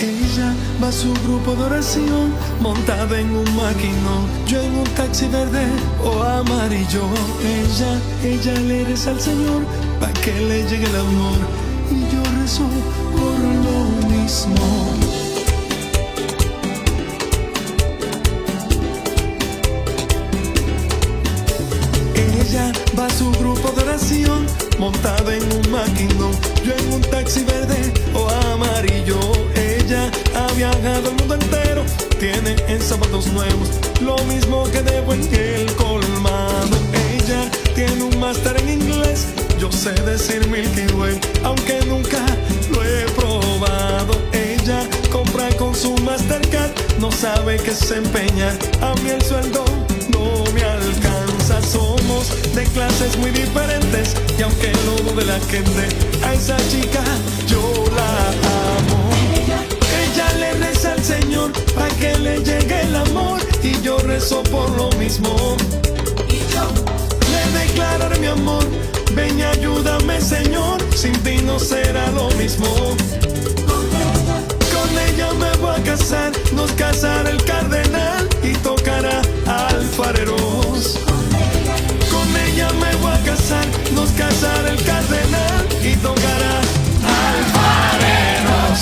Ella va a su grupo de oración, montada en un maquinón, yo en un taxi verde o amarillo. Ella le reza al Señor para que le llegue el amor, y yo rezo por lo mismo. Ella va a su grupo de oración, montada en un maquinón, yo en un taxi verde o amarillo. Ella ha viajado el mundo entero, tiene en zapatos nuevos lo mismo que debo en el colmado. Ella tiene un máster en inglés, yo sé decir Milky Way, aunque nunca lo he probado. Ella compra con su Mastercard, no sabe que se empeña, a mí el sueldo no me alcanza. Somos de clases muy diferentes, y aunque lo de la gente, a esa chica yo la amo. Ella le reza al Señor para que le llegue el amor, y yo rezo por lo mismo. Le declararé mi amor, ven y ayúdame, Señor, sin ti no será lo mismo. Con ella me voy a casar, nos casará el cardenal y tocará alfareros. Con ella me voy a casar, nos casará el cardenal y tocará alfareros.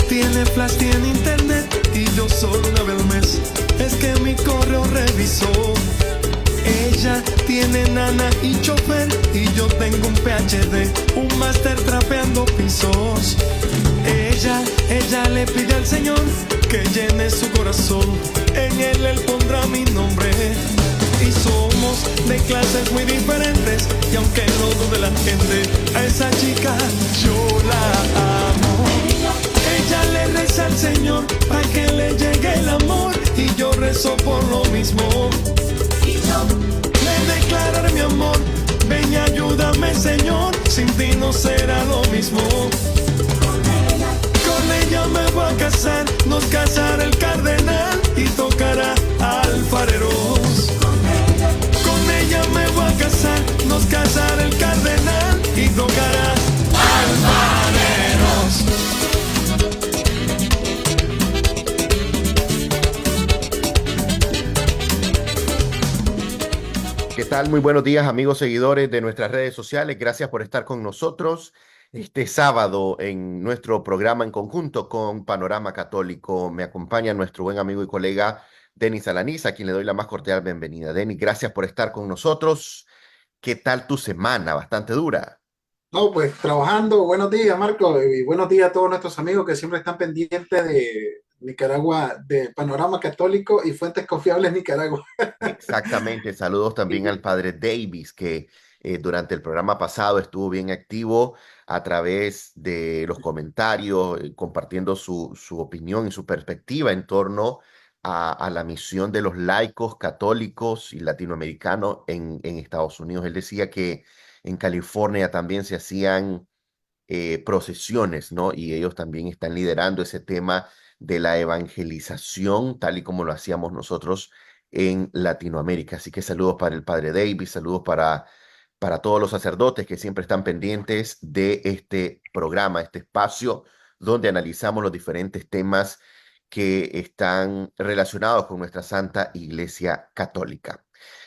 Tiene flash, tiene internet, y yo solo una vez al mes es que mi correo revisó. Ella tiene nana y chofer, y yo tengo un PhD, un máster trapeando pisos. Ella le pide al Señor que llene su corazón, en él pondrá mi nombre. Y somos de clases muy diferentes, y aunque no dude la gente, a esa chica yo la amo. Ella le reza al Señor para que le llegue el amor, y yo rezo por lo mismo. Le declararé mi amor, ven y ayúdame, Señor, sin ti no será lo mismo. Con ella me voy a casar, nos casará el cardenal y tocará alfareros. Con ella me voy a casar, nos casará el cardenal y tocará alfareros. ¿Qué tal? Muy buenos días, amigos seguidores de nuestras redes sociales. Gracias por estar con nosotros este sábado en nuestro programa en conjunto con Panorama Católico. Me acompaña nuestro buen amigo y colega Denis Alaniz, a quien le doy la más cordial bienvenida. Denis, gracias por estar con nosotros. ¿Qué tal tu semana? Bastante dura. No, pues trabajando. Buenos días, Marco, y buenos días a todos nuestros amigos que siempre están pendientes de Nicaragua, de Panorama Católico y Fuentes Confiables Nicaragua. Exactamente. Saludos también al padre Davis, que durante el programa pasado estuvo bien activo a través de los comentarios, compartiendo su opinión y su perspectiva en torno a la misión de los laicos católicos y latinoamericanos en Estados Unidos. Él decía que en California también se hacían procesiones, ¿no? Y ellos también están liderando ese tema de la evangelización, tal y como lo hacíamos nosotros en Latinoamérica. Así que saludos para el padre Davis, saludos para todos los sacerdotes que siempre están pendientes de este programa, este espacio donde analizamos los diferentes temas que están relacionados con nuestra Santa Iglesia Católica.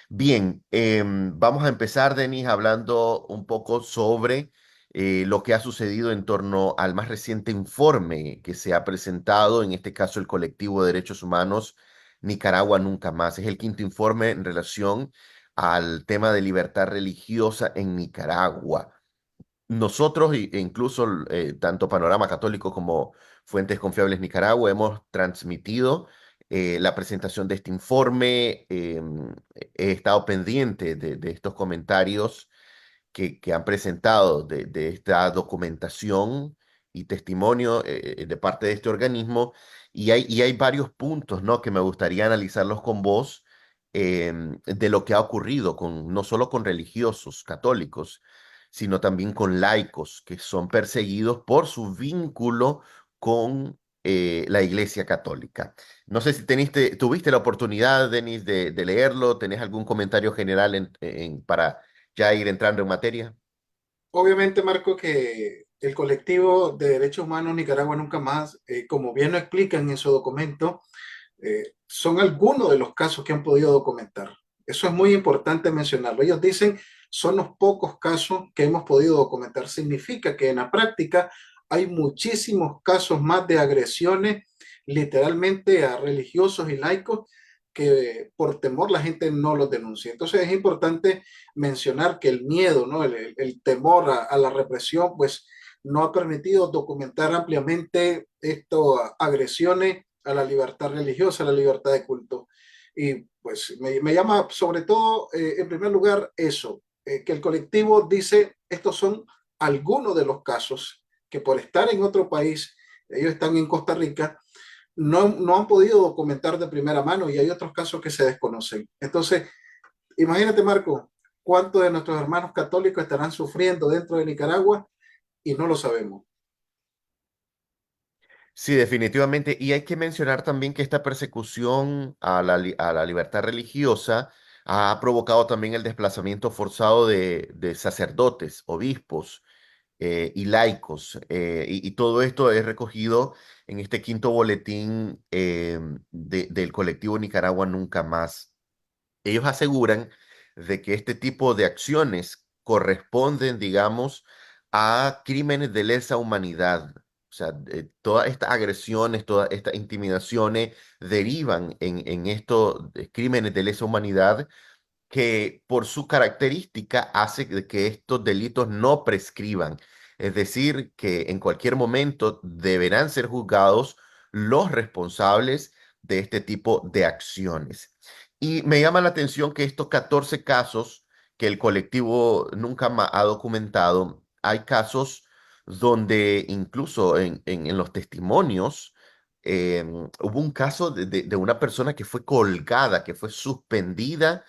Bien, vamos a empezar, Denis, hablando un poco sobre lo que ha sucedido en torno al más reciente informe que se ha presentado, en este caso el Colectivo de Derechos Humanos Nicaragua Nunca Más. Es el quinto informe en relación al tema de libertad religiosa en Nicaragua. Nosotros, e incluso tanto Panorama Católico como Fuentes Confiables Nicaragua, hemos transmitido la presentación de este informe. He estado pendiente de estos comentarios que han presentado de esta documentación y testimonio de parte de este organismo, y hay varios puntos, ¿no?, que me gustaría analizarlos con vos, de lo que ha ocurrido con, no solo con religiosos católicos, sino también con laicos que son perseguidos por su vínculo con la Iglesia Católica. No sé si tuviste la oportunidad, Denis, de leerlo. ¿Tenés algún comentario general para ya ir entrando en materia? Obviamente, Marco, que el colectivo de derechos humanos Nicaragua Nunca Más, como bien lo explican en su documento, son algunos de los casos que han podido documentar. Eso es muy importante mencionarlo. Ellos dicen, son los pocos casos que hemos podido documentar. Significa que en la práctica hay muchísimos casos más de agresiones literalmente a religiosos y laicos que por temor la gente no los denuncia. Entonces es importante mencionar que el miedo, ¿no? El temor a la represión, pues no ha permitido documentar ampliamente estas agresiones a la libertad religiosa, a la libertad de culto. Y pues me llama sobre todo, en primer lugar, eso, que el colectivo dice, estos son algunos de los casos que por estar en otro país, ellos están en Costa Rica, no han podido documentar de primera mano y hay otros casos que se desconocen. Entonces, imagínate, Marco, cuántos de nuestros hermanos católicos estarán sufriendo dentro de Nicaragua y no lo sabemos. Sí, definitivamente. Y hay que mencionar también que esta persecución a la libertad religiosa ha provocado también el desplazamiento forzado de sacerdotes, obispos y laicos. Y todo esto es recogido en este quinto boletín del colectivo Nicaragua Nunca Más. Ellos aseguran de que este tipo de acciones corresponden, digamos, a crímenes de lesa humanidad. O sea, todas estas agresiones, todas estas intimidaciones derivan en estos crímenes de lesa humanidad, que por su característica hace que estos delitos no prescriban. Es decir, que en cualquier momento deberán ser juzgados los responsables de este tipo de acciones. Y me llama la atención que estos 14 casos que el colectivo nunca ha documentado, hay casos donde incluso en los testimonios, hubo un caso de una persona que fue colgada, que fue suspendida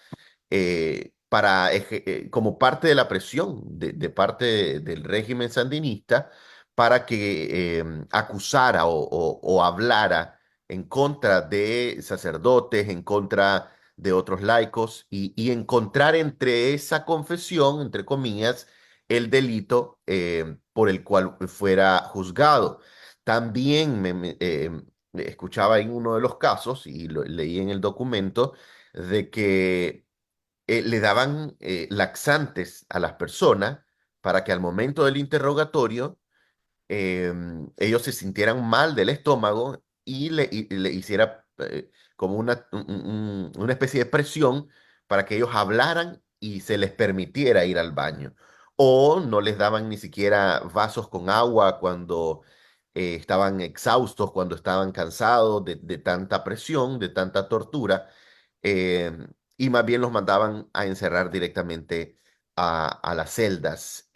como parte de la presión de parte del régimen sandinista para que acusara o hablara en contra de sacerdotes, en contra de otros laicos, y encontrar entre esa confesión, entre comillas, el delito por el cual fuera juzgado. También escuchaba en uno de los casos, y lo leí en el documento, de que le daban laxantes a las personas para que al momento del interrogatorio ellos se sintieran mal del estómago y le hiciera como una especie de presión para que ellos hablaran y se les permitiera ir al baño. O no les daban ni siquiera vasos con agua cuando estaban exhaustos, cuando estaban cansados de tanta presión, de tanta tortura, eh, y más bien los mandaban a encerrar directamente a las celdas.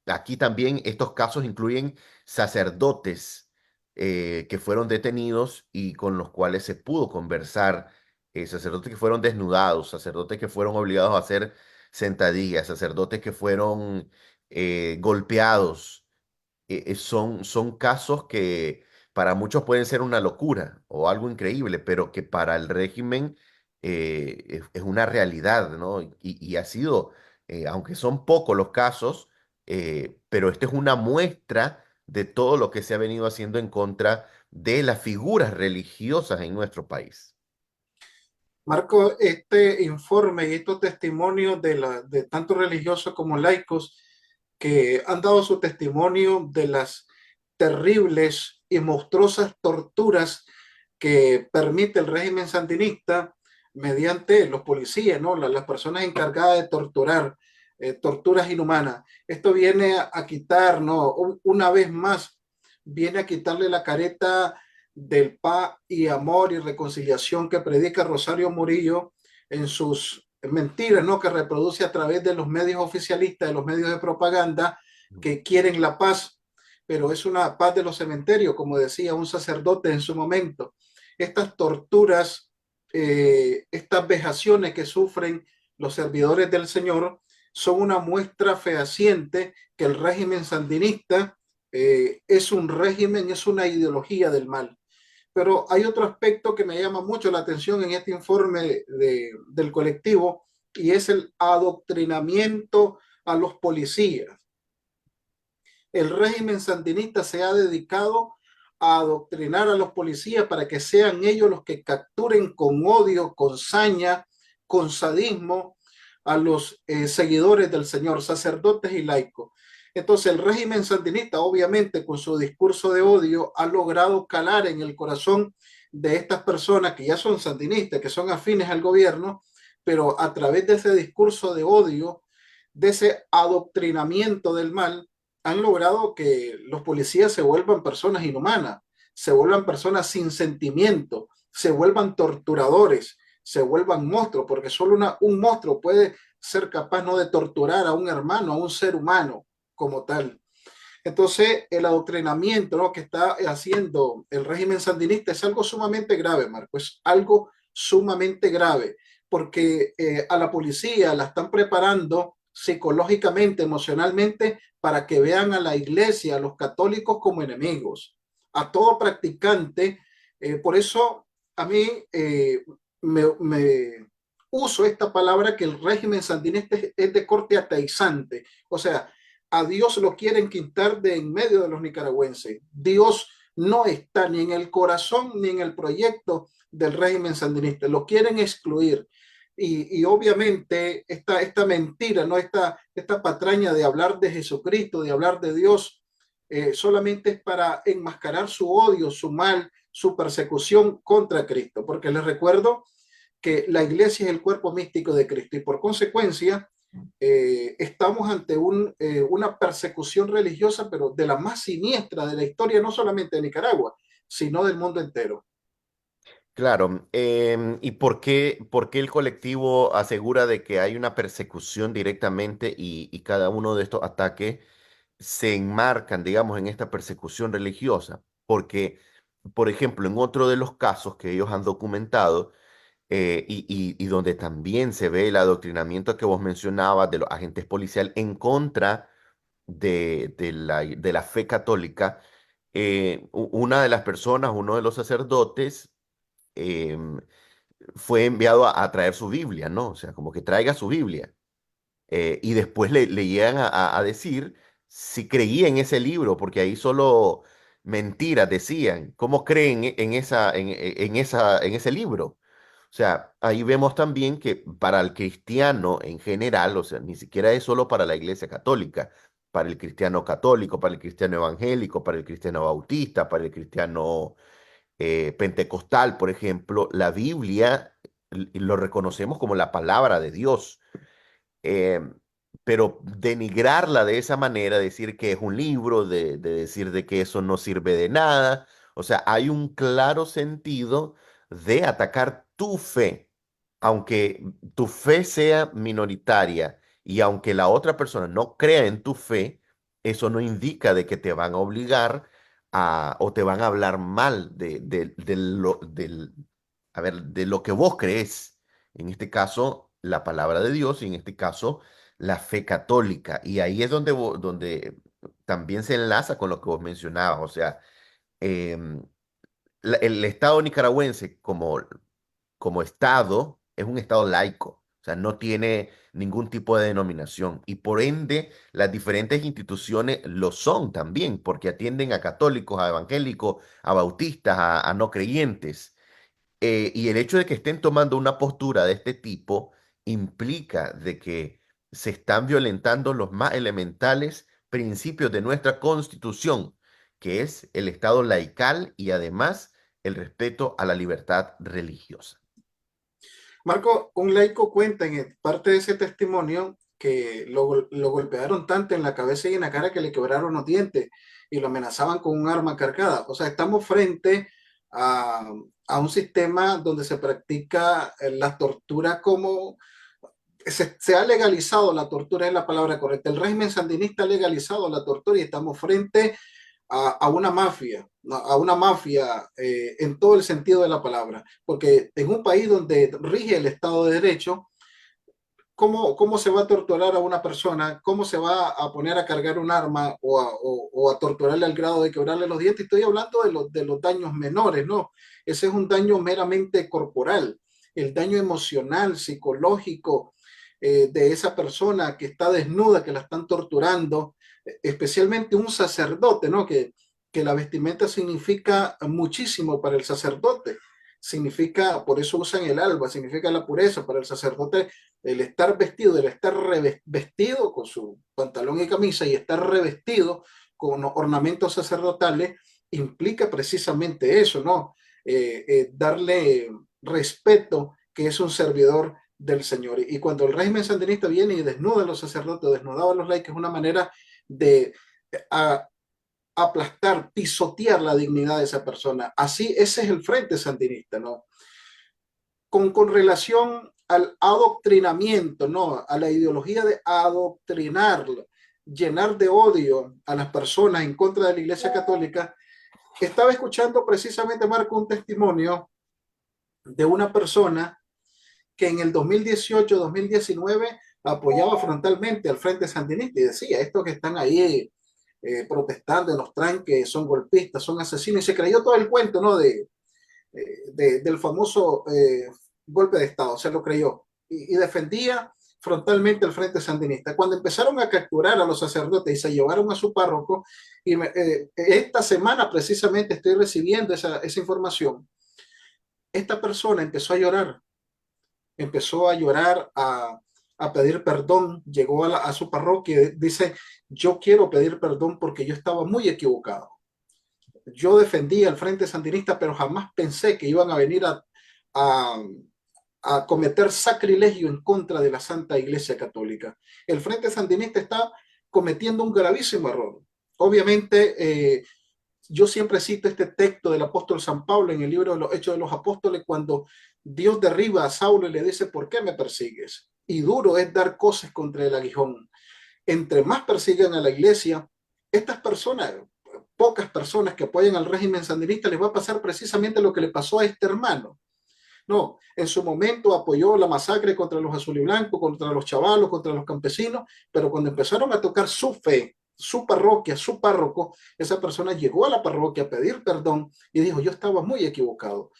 Aquí también estos casos incluyen sacerdotes que fueron detenidos y con los cuales se pudo conversar, sacerdotes que fueron desnudados, sacerdotes que fueron obligados a hacer sentadillas, sacerdotes que fueron golpeados. Son casos que para muchos pueden ser una locura o algo increíble, pero que para el régimen es una realidad, ¿no? Y ha sido, aunque son pocos los casos, pero esta es una muestra de todo lo que se ha venido haciendo en contra de las figuras religiosas en nuestro país. Marco, este informe y estos testimonios de tanto religiosos como laicos que han dado su testimonio de las terribles y monstruosas torturas que permite el régimen sandinista mediante los policías, ¿no? Las personas encargadas de torturar, torturas inhumanas. Esto viene a quitar, ¿no? Una vez más, viene a quitarle la careta del paz y amor y reconciliación que predica Rosario Murillo en sus mentiras, ¿no? Que reproduce a través de los medios oficialistas, de los medios de propaganda que quieren la paz, pero es una paz de los cementerios, como decía un sacerdote en su momento. Estas torturas, estas vejaciones que sufren los servidores del Señor son una muestra fehaciente que el régimen sandinista es un régimen, es una ideología del mal. Pero hay otro aspecto que me llama mucho la atención en este informe del colectivo y es el adoctrinamiento a los policías. El régimen sandinista se ha dedicado a adoctrinar a los policías para que sean ellos los que capturen con odio, con saña, con sadismo a los seguidores del Señor, sacerdotes y laicos. Entonces el régimen sandinista, obviamente, con su discurso de odio, ha logrado calar en el corazón de estas personas que ya son sandinistas, que son afines al gobierno, pero a través de ese discurso de odio, de ese adoctrinamiento del mal, han logrado que los policías se vuelvan personas inhumanas, se vuelvan personas sin sentimiento, se vuelvan torturadores, se vuelvan monstruos, porque solo un monstruo puede ser capaz no de torturar a un hermano, a un ser humano como tal. Entonces, el adoctrinamiento, ¿no?, que está haciendo el régimen sandinista es algo sumamente grave, Marco, es algo sumamente grave, porque a la policía la están preparando psicológicamente, emocionalmente, para que vean a la iglesia, a los católicos como enemigos, a todo practicante. Por eso a mí me uso esta palabra que el régimen sandinista es de corte ateizante, o sea, a Dios lo quieren quitar de en medio de los nicaragüenses. Dios no está ni en el corazón ni en el proyecto del régimen sandinista. Lo quieren excluir. Y obviamente esta mentira, ¿no? esta patraña de hablar de Jesucristo, de hablar de Dios, solamente es para enmascarar su odio, su mal, su persecución contra Cristo. Porque les recuerdo que la iglesia es el cuerpo místico de Cristo y por consecuencia estamos ante una persecución religiosa, pero de la más siniestra de la historia, no solamente de Nicaragua, sino del mundo entero. Claro, ¿y por qué el colectivo asegura de que hay una persecución directamente y cada uno de estos ataques se enmarcan, digamos, en esta persecución religiosa? Porque, por ejemplo, en otro de los casos que ellos han documentado, y donde también se ve el adoctrinamiento que vos mencionabas de los agentes policiales en contra de la fe católica, una de las personas, uno de los sacerdotes, em, fue enviado a traer su Biblia, ¿no? O sea, como que traiga su Biblia. Y después le llegan a decir si creía en ese libro, porque ahí solo mentiras decían. ¿Cómo creen en ese libro? O sea, ahí vemos también que para el cristiano en general, o sea, ni siquiera es solo para la Iglesia Católica, para el cristiano católico, para el cristiano evangélico, para el cristiano bautista, para el cristiano pentecostal, por ejemplo, la Biblia lo reconocemos como la palabra de Dios. Eh, pero denigrarla de esa manera, decir que es un libro, de decir de que eso no sirve de nada, o sea, hay un claro sentido de atacar tu fe, aunque tu fe sea minoritaria y aunque la otra persona no crea en tu fe, eso no indica de que te van a obligar o te van a hablar mal de lo que vos crees. En este caso, la palabra de Dios y en este caso, la fe católica. Y ahí es donde también se enlaza con lo que vos mencionabas. O sea, em, el Estado nicaragüense como Estado es un Estado laico. O sea, no tiene ningún tipo de denominación. Y por ende, las diferentes instituciones lo son también, porque atienden a católicos, a evangélicos, a bautistas, a no creyentes. Y el hecho de que estén tomando una postura de este tipo implica de que se están violentando los más elementales principios de nuestra Constitución, que es el Estado laical y además el respeto a la libertad religiosa. Marco, un laico cuenta en parte de ese testimonio que lo golpearon tanto en la cabeza y en la cara que le quebraron los dientes y lo amenazaban con un arma cargada. O sea, estamos frente a, a un sistema donde se practica la tortura como se ha legalizado la tortura, es la palabra correcta. El régimen sandinista ha legalizado la tortura y estamos frente a una mafia, ¿no? A una mafia en todo el sentido de la palabra, porque en un país donde rige el Estado de Derecho, ¿cómo se va a torturar a una persona? ¿Cómo se va a poner a cargar un arma o a torturarle al grado de quebrarle los dientes? Estoy hablando de los daños menores, ¿no? Ese es un daño meramente corporal. El daño emocional, psicológico de esa persona que está desnuda, que la están torturando, especialmente un sacerdote, ¿no? Que la vestimenta significa muchísimo para el sacerdote. Significa, por eso usan el alba, significa la pureza. Para el sacerdote el estar vestido, el estar revestido con su pantalón y camisa y estar revestido con ornamentos sacerdotales implica precisamente eso, ¿no? Darle respeto que es un servidor del Señor. Y cuando el régimen sandinista viene y desnuda a los sacerdotes, desnudaba a los laicos, es una manera de a, aplastar, pisotear la dignidad de esa persona. Así, ese es el frente sandinista, ¿no? Con relación al adoctrinamiento, ¿no? A la ideología de adoctrinar, llenar de odio a las personas en contra de la Iglesia Católica, estaba escuchando precisamente, Marco, un testimonio de una persona que en el 2018-2019 apoyaba frontalmente al Frente Sandinista y decía, estos que están ahí protestando en los tranques son golpistas, son asesinos, y se creyó todo el cuento, ¿no? Del famoso golpe de Estado, se lo creyó y defendía frontalmente el Frente Sandinista. Cuando empezaron a capturar a los sacerdotes y se llevaron a su párroco, y esta semana precisamente estoy recibiendo esa información, esta persona empezó a llorar, a pedir perdón, llegó a su parroquia y dice, yo quiero pedir perdón porque yo estaba muy equivocado. Yo defendía el Frente Sandinista, pero jamás pensé que iban a venir a, a cometer sacrilegio en contra de la Santa Iglesia Católica. El Frente Sandinista está cometiendo un gravísimo error. Obviamente, yo siempre cito este texto del apóstol San Pablo en el libro de los Hechos de los Apóstoles, cuando Dios derriba a Saulo y le dice, ¿por qué me persigues? Y duro es dar cosas contra el aguijón. Entre más persigan a la iglesia, estas personas, pocas personas que apoyan al régimen sandinista, les va a pasar precisamente lo que le pasó a este hermano. No, en su momento apoyó la masacre contra los azul y blancos, contra los chavalos, contra los campesinos, pero cuando empezaron a tocar su fe, su parroquia, su párroco, esa persona llegó a la parroquia a pedir perdón y dijo, yo estaba muy equivocado.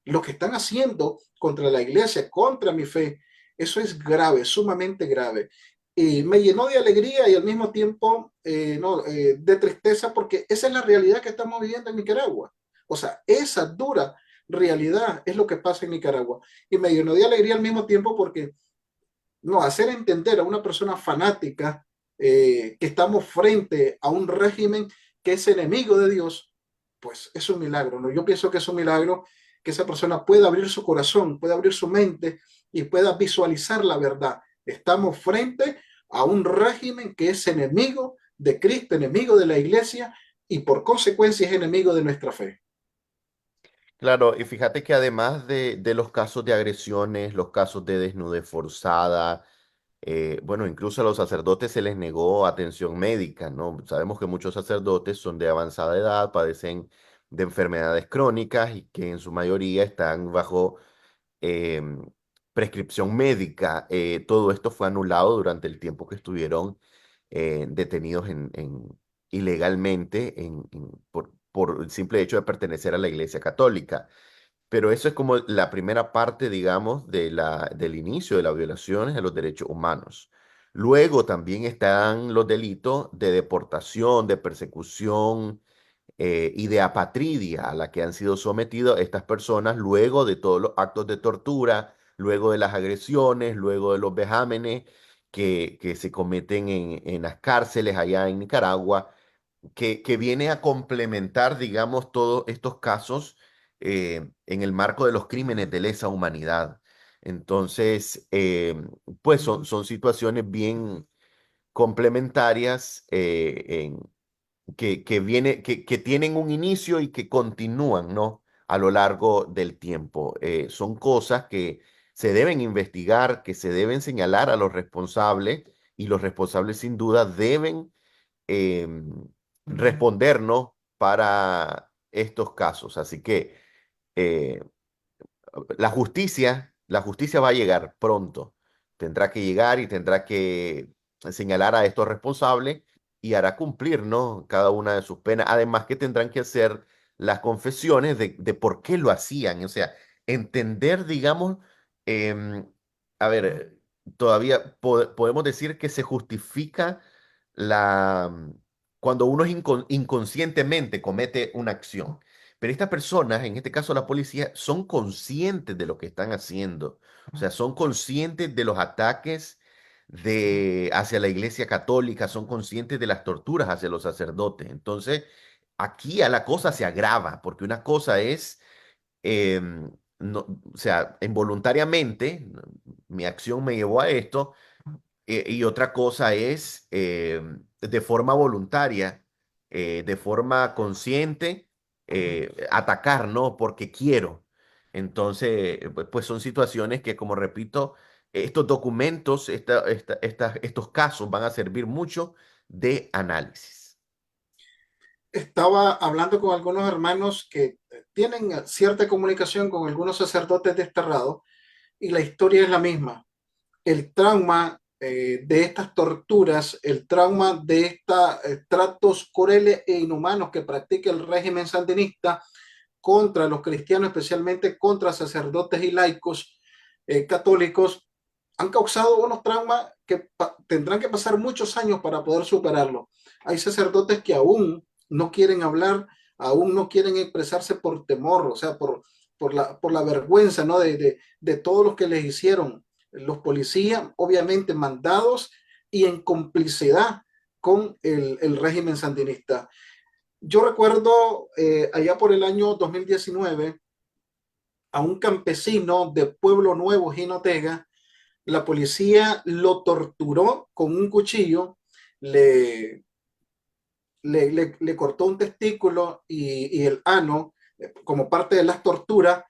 Lo que están haciendo contra la iglesia, contra mi fe, eso es grave, sumamente grave. Y me llenó de alegría y al mismo tiempo no, de tristeza porque esa es la realidad que estamos viviendo en Nicaragua. O sea, esa dura realidad es lo que pasa en Nicaragua. Y me llenó de alegría al mismo tiempo porque no, hacer entender a una persona fanática que estamos frente a un régimen que es enemigo de Dios, pues es un milagro, ¿no? Yo pienso que es un milagro que esa persona pueda abrir su corazón, pueda abrir su mente y pueda visualizar la verdad. Estamos frente a un régimen que es enemigo de Cristo, enemigo de la iglesia y por consecuencia es enemigo de nuestra fe. Claro, y fíjate que además de los casos de agresiones, los casos de desnudez forzada, bueno, incluso a los sacerdotes se les negó atención médica, ¿no? Sabemos que muchos sacerdotes son de avanzada edad, padecen de enfermedades crónicas y que en su mayoría están bajo em, prescripción médica. Todo esto fue anulado durante el tiempo que estuvieron detenidos ilegalmente por el simple hecho de pertenecer a la Iglesia Católica. Pero eso es como la primera parte, digamos, del inicio de las violaciones de los derechos humanos. Luego también están los delitos de deportación, de persecución y de apatridia a la que han sido sometidos estas personas luego de todos los actos de tortura, luego de las agresiones, luego de los vejámenes que se cometen en las cárceles allá en Nicaragua que viene a complementar, digamos, todos estos casos en el marco de los crímenes de lesa humanidad. Entonces, pues son situaciones bien complementarias que tienen un inicio y que continúan, ¿no? a lo largo del tiempo. Son cosas que se deben investigar, que se deben señalar a los responsables y los responsables sin duda deben respondernos para estos casos. Así que eh, la justicia va a llegar pronto. Tendrá que llegar y tendrá que señalar a estos responsables y hará cumplir, ¿no? Cada una de sus penas. Además que tendrán que hacer las confesiones de por qué lo hacían. O sea, entender, digamos, em, a ver, todavía podemos decir que se justifica la, cuando uno inconscientemente comete una acción. Pero estas personas, en este caso la policía, son conscientes de lo que están haciendo. O sea, son conscientes de los ataques hacia la Iglesia Católica, son conscientes de las torturas hacia los sacerdotes. Entonces, aquí a la cosa se agrava, porque una cosa es, o sea, involuntariamente, mi acción me llevó a esto, y otra cosa es de forma voluntaria, de forma consciente, atacar, ¿no? Porque quiero. Entonces, pues son situaciones que, como repito, estos documentos, estos casos van a servir mucho de análisis. Estaba hablando con algunos hermanos que tienen cierta comunicación con algunos sacerdotes desterrados y la historia es la misma. El trauma de estas torturas, el trauma de estos tratos crueles e inhumanos que practica el régimen sandinista contra los cristianos, especialmente contra sacerdotes y laicos católicos, han causado unos traumas que tendrán que pasar muchos años para poder superarlo. Hay sacerdotes que aún no quieren hablar, aún no quieren expresarse por temor, o sea, por la vergüenza, ¿no? De todo lo que les hicieron los policías, obviamente mandados y en complicidad con el régimen sandinista. Yo recuerdo allá por el año 2019 a un campesino de Pueblo Nuevo, Jinotega, la policía lo torturó con un cuchillo, le, le cortó un testículo y el ano como parte de las torturas.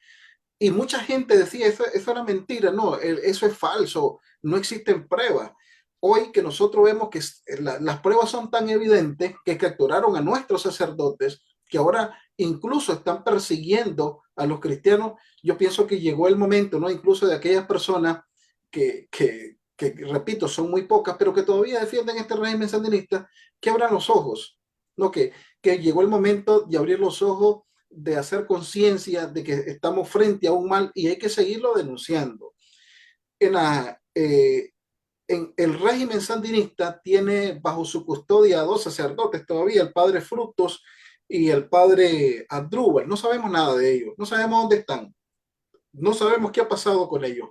Y mucha gente decía, eso era mentira, no, eso es falso, no existen pruebas. Hoy que nosotros vemos que las pruebas son tan evidentes que capturaron a nuestros sacerdotes, que ahora incluso están persiguiendo a los cristianos, yo pienso que llegó el momento, ¿no? Incluso de aquellas personas repito, son muy pocas, pero que todavía defienden este régimen sandinista, que abran los ojos, ¿no? Que llegó el momento de abrir los ojos, de hacer conciencia de que estamos frente a un mal y hay que seguirlo denunciando. En, en el régimen sandinista tiene bajo su custodia a dos sacerdotes todavía, el padre Frutos y el padre Adrúbal. No sabemos nada de ellos, no sabemos dónde están, no sabemos qué ha pasado con ellos.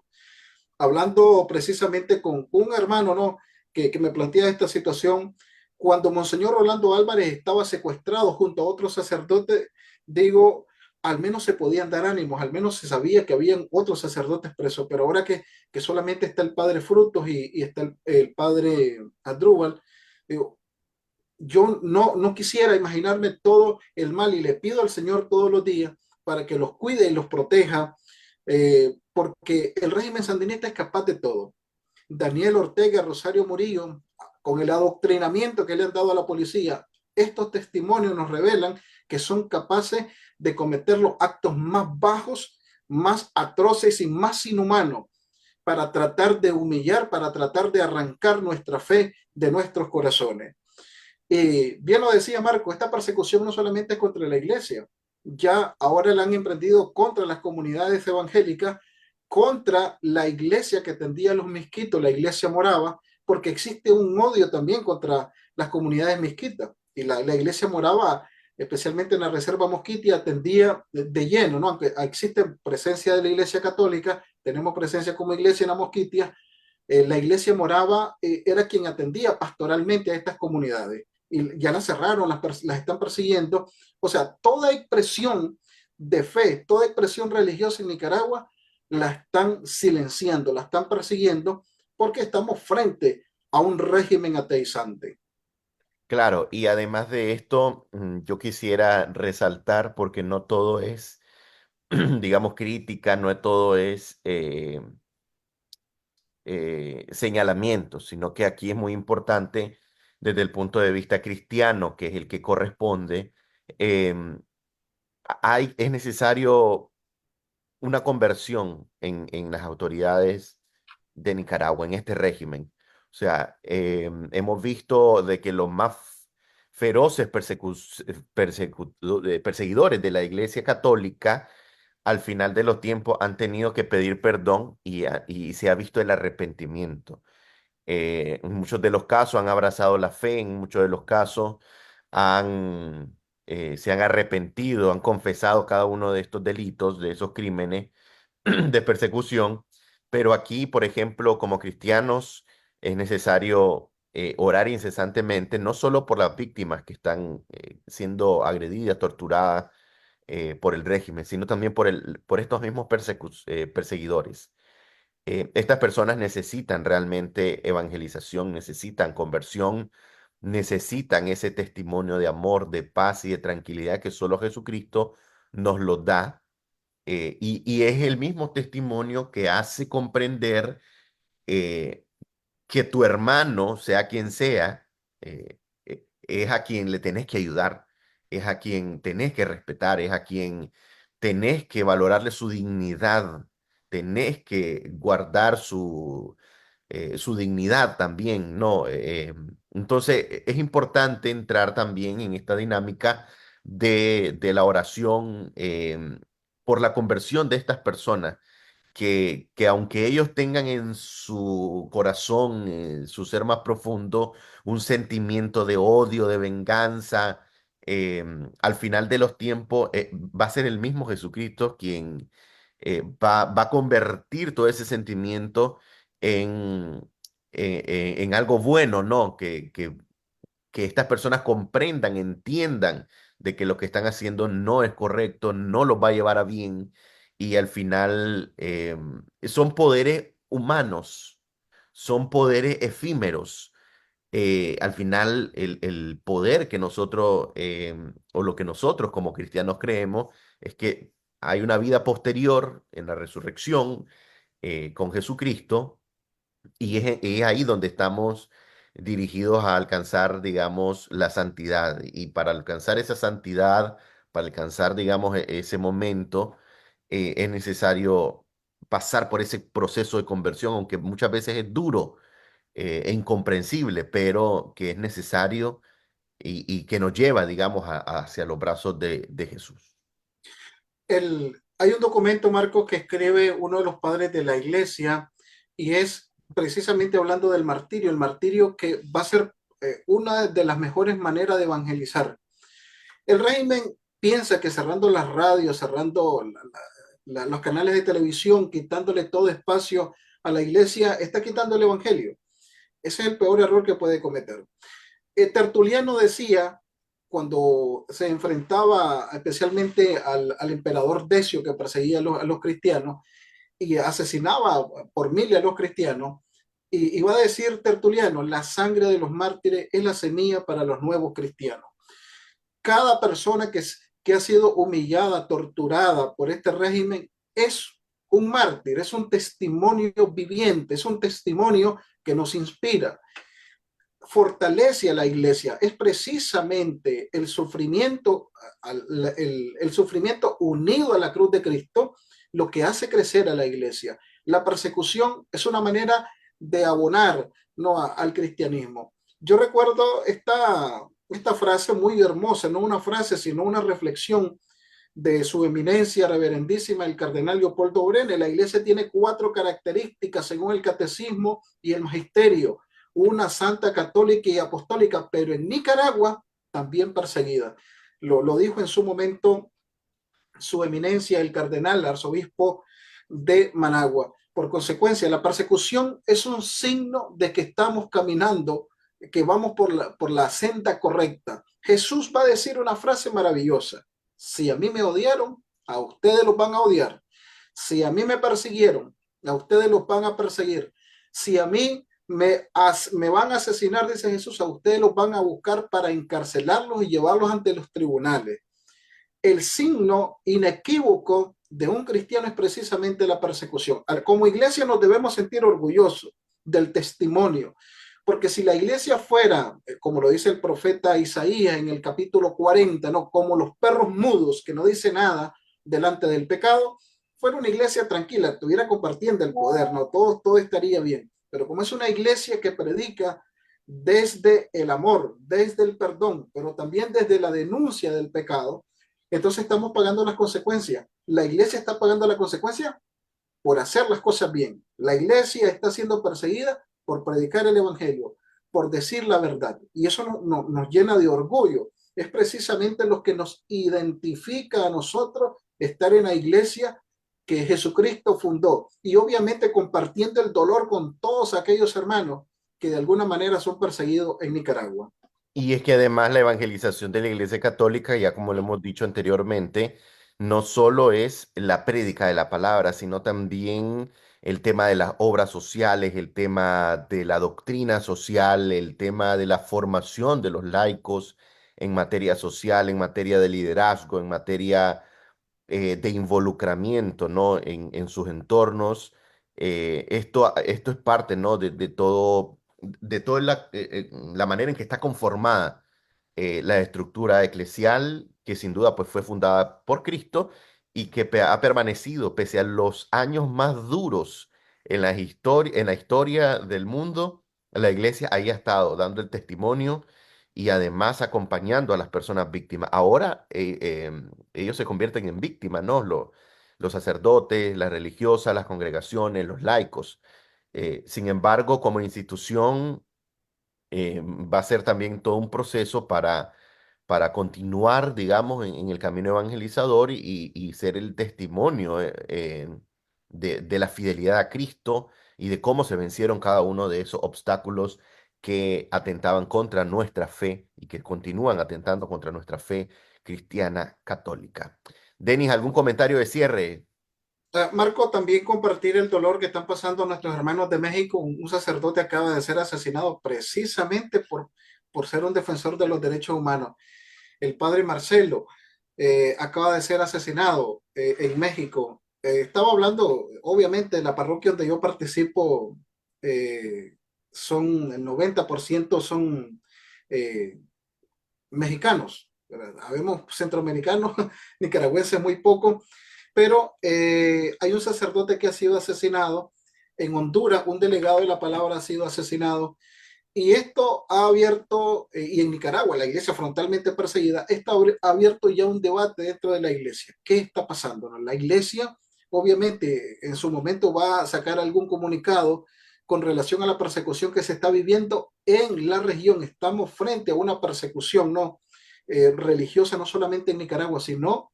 Hablando precisamente con un hermano, ¿no? Que me plantea esta situación, cuando Monseñor Rolando Álvarez estaba secuestrado junto a otros sacerdotes, digo, al menos se podían dar ánimos, al menos se sabía que habían otros sacerdotes presos, pero ahora que solamente está el padre Frutos y está el padre Adrúbal, digo, yo no quisiera imaginarme todo el mal y le pido al Señor todos los días para que los cuide y los proteja, porque el régimen sandinista es capaz de todo. Daniel Ortega, Rosario Murillo, con el adoctrinamiento que le han dado a la policía, estos testimonios nos revelan que son capaces de cometer los actos más bajos, más atroces y más inhumanos para tratar de humillar, para tratar de arrancar nuestra fe de nuestros corazones. Bien lo decía Marco, esta persecución no solamente es contra la iglesia, ya ahora la han emprendido contra las comunidades evangélicas, contra la iglesia que atendía a los misquitos, la iglesia morava, porque existe un odio también contra las comunidades misquitas. Y la iglesia morava, especialmente en la Reserva Mosquiti, atendía lleno, ¿no? Aunque existe presencia de la iglesia católica, tenemos presencia como iglesia en la Mosquitia, la iglesia morava era quien atendía pastoralmente a estas comunidades y ya las cerraron, las están persiguiendo. O sea, toda expresión de fe, toda expresión religiosa en Nicaragua la están silenciando, la están persiguiendo porque estamos frente a un régimen ateizante. Claro, y además de esto, yo quisiera resaltar, porque no todo es digamos, crítica, no es todo es señalamientos, sino que aquí es muy importante desde el punto de vista cristiano, que es el que corresponde. em, es necesario una conversión en las autoridades de Nicaragua, en este régimen. O sea, hemos visto de que los más feroces perseguidores de la Iglesia Católica al final de los tiempos han tenido que pedir perdón y se ha visto el arrepentimiento. En muchos de los casos han abrazado la fe, en muchos de los casos se han arrepentido, han confesado cada uno de estos delitos, de esos crímenes de persecución, pero aquí, por ejemplo, como cristianos, es necesario orar incesantemente, no solo por las víctimas que están siendo agredidas, torturadas por el régimen, sino también por estos mismos perseguidores. Estas personas necesitan realmente evangelización, necesitan conversión, necesitan ese testimonio de amor, de paz y de tranquilidad que solo Jesucristo nos lo da. Y es el mismo testimonio que hace comprender eh, que tu hermano, sea quien sea, es a quien le tenés que ayudar, es a quien tenés que respetar, es a quien tenés que valorarle su dignidad, tenés que guardar su dignidad también, ¿no? Entonces, es importante entrar también en esta dinámica de la oración por la conversión de estas personas que aunque ellos tengan en su corazón, en su ser más profundo, un sentimiento de odio, de venganza, al final de los tiempos va a ser el mismo Jesucristo quien va a convertir todo ese sentimiento en, en algo bueno, ¿no? Que estas personas comprendan, entiendan de que lo que están haciendo no es correcto, no los va a llevar a bien y al final son poderes humanos, son poderes efímeros. Al final el poder que nosotros o lo que nosotros como cristianos creemos es que hay una vida posterior en la resurrección con Jesucristo y es ahí donde estamos dirigidos a alcanzar, digamos, la santidad. Y para alcanzar esa santidad, para alcanzar, digamos, ese momento, es necesario pasar por ese proceso de conversión, aunque muchas veces es duro e incomprensible, pero que es necesario y que nos lleva, digamos, hacia los brazos de Jesús. Hay un documento, Marcos, que escribe uno de los padres de la iglesia y es precisamente hablando del martirio, el martirio que va a ser una de las mejores maneras de evangelizar. El régimen piensa que cerrando las radios, cerrando los canales de televisión, quitándole todo espacio a la iglesia, está quitando el evangelio. Ese es el peor error que puede cometer. Tertuliano decía, cuando se enfrentaba especialmente al emperador Decio que perseguía a los cristianos y asesinaba por miles a los cristianos, y iba a decir Tertuliano, la sangre de los mártires es la semilla para los nuevos cristianos. Cada persona que ha sido humillada, torturada por este régimen es un mártir, es un testimonio viviente, es un testimonio que nos inspira, fortalece a la iglesia. Es precisamente el sufrimiento, el sufrimiento unido a la cruz de Cristo lo que hace crecer a la iglesia. La persecución es una manera de abonar, ¿no?, al cristianismo. Yo recuerdo esta frase muy hermosa, no una frase, sino una reflexión de su eminencia reverendísima, el cardenal Leopoldo Brené. La iglesia tiene 4 características según el catecismo y el magisterio: una santa, católica y apostólica, pero en Nicaragua también perseguida. Lo dijo en su momento su eminencia, el cardenal arzobispo de Managua. Por consecuencia, la persecución es un signo de que estamos caminando, que vamos por la senda correcta. Jesús va a decir una frase maravillosa: si a mí me odiaron, a ustedes los van a odiar. Si a mí me persiguieron, a ustedes los van a perseguir. Si a mí me van a asesinar, dice Jesús, a ustedes los van a buscar para encarcelarlos y llevarlos ante los tribunales. El signo inequívoco de un cristiano es precisamente la persecución. Como iglesia nos debemos sentir orgullosos del testimonio, porque si la iglesia fuera, como lo dice el profeta Isaías en el capítulo 40, ¿no? Como los perros mudos que no dicen nada delante del pecado, fuera una iglesia tranquila, estuviera compartiendo el poder, ¿no? Todo estaría bien. Pero como es una iglesia que predica desde el amor, desde el perdón, pero también desde la denuncia del pecado, entonces estamos pagando las consecuencias. La iglesia está pagando la consecuencia por hacer las cosas bien. La iglesia está siendo perseguida por predicar el evangelio, por decir la verdad. Y eso nos llena de orgullo. Es precisamente lo que nos identifica a nosotros estar en la iglesia que Jesucristo fundó. Y obviamente compartiendo el dolor con todos aquellos hermanos que de alguna manera son perseguidos en Nicaragua. Y es que además la evangelización de la Iglesia Católica, ya como lo hemos dicho anteriormente, no solo es la prédica de la palabra, sino también el tema de las obras sociales, el tema de la doctrina social, el tema de la formación de los laicos en materia social, en materia de liderazgo, en materia de involucramiento, ¿no? En sus entornos. Esto es parte, ¿no? De toda la manera en que está conformada la estructura eclesial, que sin duda pues, fue fundada por Cristo y que ha permanecido pese a los años más duros en la historia del mundo. La iglesia ahí ha estado dando el testimonio y además acompañando a las personas víctimas. Ahora ellos se convierten en víctimas, ¿no? Los sacerdotes, las religiosas, las congregaciones, los laicos. Sin embargo, como institución, va a ser también todo un proceso para continuar, digamos, en el camino evangelizador y ser el testimonio de la fidelidad a Cristo y de cómo se vencieron cada uno de esos obstáculos que atentaban contra nuestra fe y que continúan atentando contra nuestra fe cristiana católica. Denis, ¿algún comentario de cierre? Marco, también compartir el dolor que están pasando nuestros hermanos de México. Un sacerdote acaba de ser asesinado precisamente por ser un defensor de los derechos humanos. El padre Marcelo acaba de ser asesinado en México. Estaba hablando, obviamente, de la parroquia donde yo participo, eh, el 90% son eh, mexicanos. ¿Verdad? Habemos centroamericanos, nicaragüenses muy poco, pero hay un sacerdote que ha sido asesinado en Honduras, un delegado de la palabra ha sido asesinado, y esto ha abierto, y en Nicaragua, la iglesia frontalmente perseguida, ha abierto ya un debate dentro de la iglesia. ¿Qué está pasando? ¿No? La iglesia, obviamente, en su momento va a sacar algún comunicado con relación a la persecución que se está viviendo en la región. Estamos frente a una persecución no religiosa, no solamente en Nicaragua, sino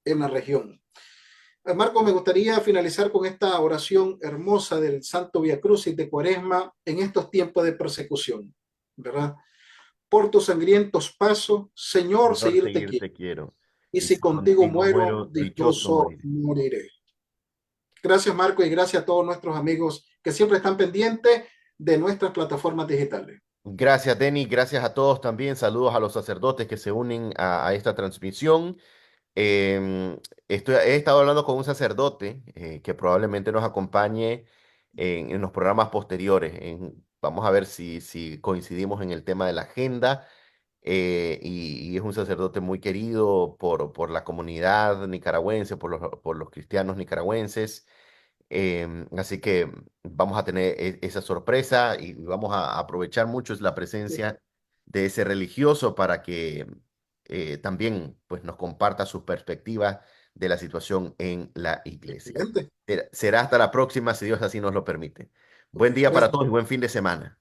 en la región. Marco, me gustaría finalizar con esta oración hermosa del Santo Vía Crucis de Cuaresma en estos tiempos de persecución, ¿verdad? Por tus sangrientos pasos, Señor, Señor, seguirte quiero. seguirte quiero. Y Y si si contigo contigo muero, muero, dichoso dichoso moriré. moriré. Gracias, Marco, y gracias a todos nuestros amigos que siempre están pendientes de nuestras plataformas digitales. Gracias, Denis. Gracias a todos también. Saludos a los sacerdotes que se unen a esta transmisión. Em, he estado hablando con un sacerdote que probablemente nos acompañe en los programas posteriores. Vamos a ver si coincidimos en el tema de la agenda. Y es un sacerdote muy querido por la comunidad nicaragüense, por los cristianos nicaragüenses. Así que vamos a tener esa sorpresa y vamos a aprovechar mucho la presencia de ese religioso para que también pues, nos comparta sus perspectivas de la situación en la iglesia. Excelente. Será hasta la próxima, si Dios así nos lo permite. Buen día para Gracias. todos y buen fin de semana.